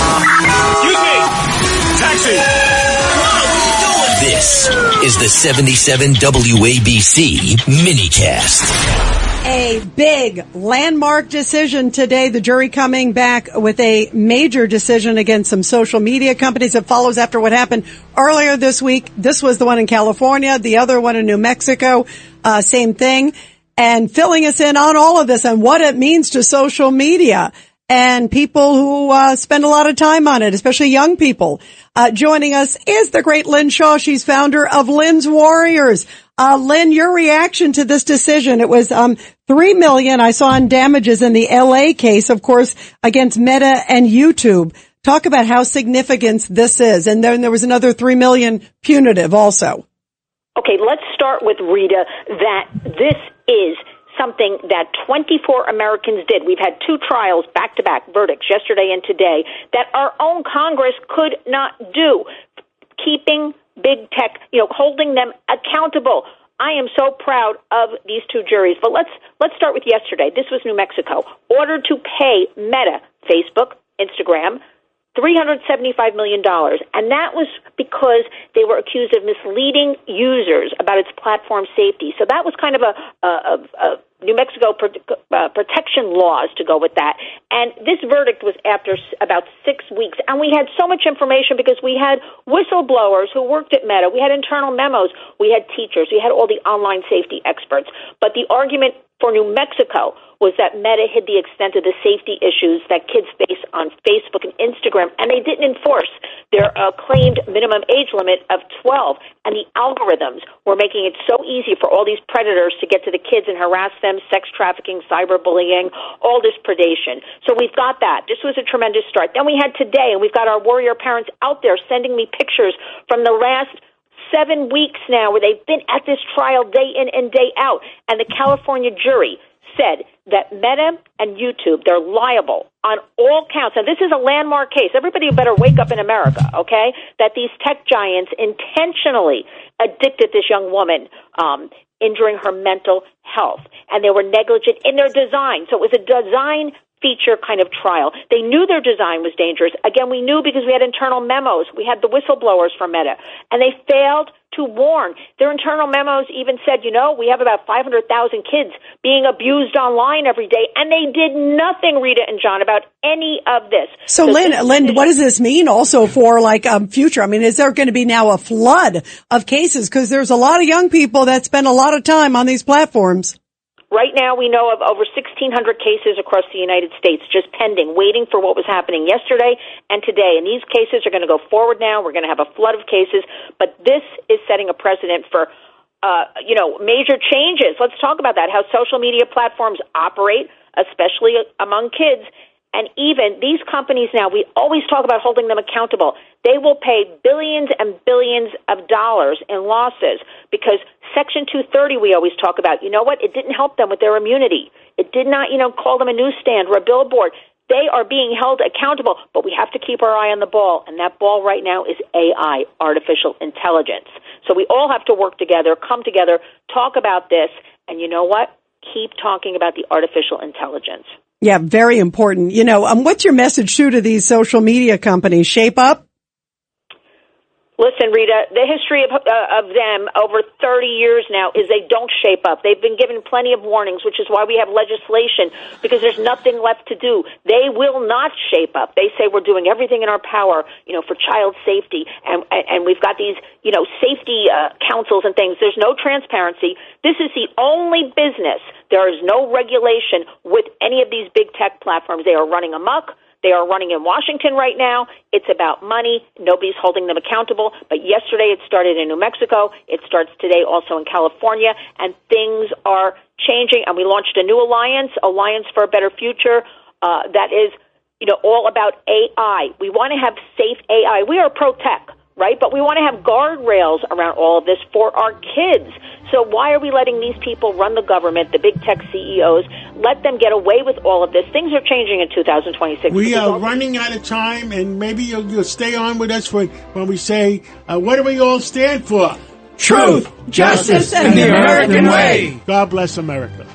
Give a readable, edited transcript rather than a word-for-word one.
Excuse me! Taxi! This is the 77 WABC minicast. A big landmark decision today. The jury coming back with a major decision against some social media companies. It follows after what happened earlier this week. This was the one in California, the other one in New Mexico. Same thing. And filling us in on all of this and what it means to social media and people who spend a lot of time on it, especially young people. Joining us is the great Lynn Shaw. She's founder of Lynn's Warriors. Lynn, your reaction to this decision. It was $3 million I saw in damages in the LA case, of course, against Meta and YouTube. Talk about how significant this is. And then there was another $3 million punitive also. Okay, let's start with, Rita, that this is something that 24 Americans did. We've had 2 trials, back-to-back verdicts, yesterday and today, that our own Congress could not do. Keeping big tech, holding them accountable. I am so proud of these 2 juries. But let's start with yesterday. This was New Mexico. Ordered to pay Meta, Facebook, Instagram, $375 million. And that was because they were accused of misleading users about its platform safety. So that was kind of a New Mexico protection laws to go with that. And this verdict was after about 6 weeks. And we had so much information because we had whistleblowers who worked at Meta. We had internal memos. We had teachers. We had all the online safety experts. But the argument for New Mexico was that Meta hid the extent of the safety issues that kids face on Facebook and Instagram, and they didn't enforce their claimed minimum age limit of 12. And the algorithms were making it so easy for all these predators to get to the kids and harass them, sex trafficking, cyberbullying, all this predation. So we've got that. This was a tremendous start. Then we had today, and we've got our warrior parents out there sending me pictures from the last 7 weeks now where they've been at this trial day in and day out. And the California jury said that Meta and YouTube, they're liable on all counts. Now, this is a landmark case. Everybody better wake up in America, okay, that these tech giants intentionally addicted this young woman, injuring her mental health. And they were negligent in their design. So it was a design feature kind of trial. They knew their design was dangerous. Again, we knew because we had internal memos. We had the whistleblowers from Meta, and they failed to warn. Their internal memos even said, we have about 500,000 kids being abused online every day, and they did nothing, Rita and John, about any of this. So Lynn, what does this mean also for future? I mean, is there going to be now a flood of cases? Because there's a lot of young people that spend a lot of time on these platforms. Right now, we know of over 1,600 cases across the United States just pending, waiting for what was happening yesterday and today. And these cases are going to go forward now. We're going to have a flood of cases. But this is setting a precedent for, major changes. Let's talk about that, how social media platforms operate, especially among kids. And even these companies now, we always talk about holding them accountable. They will pay billions and billions of dollars in losses because Section 230 we always talk about. You know what? It didn't help them with their immunity. It did not, call them a newsstand or a billboard. They are being held accountable, but we have to keep our eye on the ball, and that ball right now is AI, artificial intelligence. So we all have to work together, come together, talk about this, and you know what? Keep talking about the artificial intelligence. Yeah, very important. What's your message to these social media companies? Shape up? Listen, Rita, the history of them over 30 years now is they don't shape up. They've been given plenty of warnings, which is why we have legislation, because there's nothing left to do. They will not shape up. They say we're doing everything in our power, for child safety, and we've got these, safety councils and things. There's no transparency. This is the only business. There is no regulation with any of these big tech platforms. They are running amok. They are running in Washington right now. It's about money. Nobody's holding them accountable. But yesterday it started in New Mexico. It starts today also in California. And things are changing. And we launched a new alliance for a Better Future, that is, all about AI. We want to have safe AI. We are pro-tech, right? But we want to have guardrails around all of this for our kids. So why are we letting these people run the government, the big tech CEOs, let them get away with all of this? Things are changing in 2026. We are running out of time, and maybe you'll stay on with us when we say, what do we all stand for? Truth, justice, and the American way. God bless America.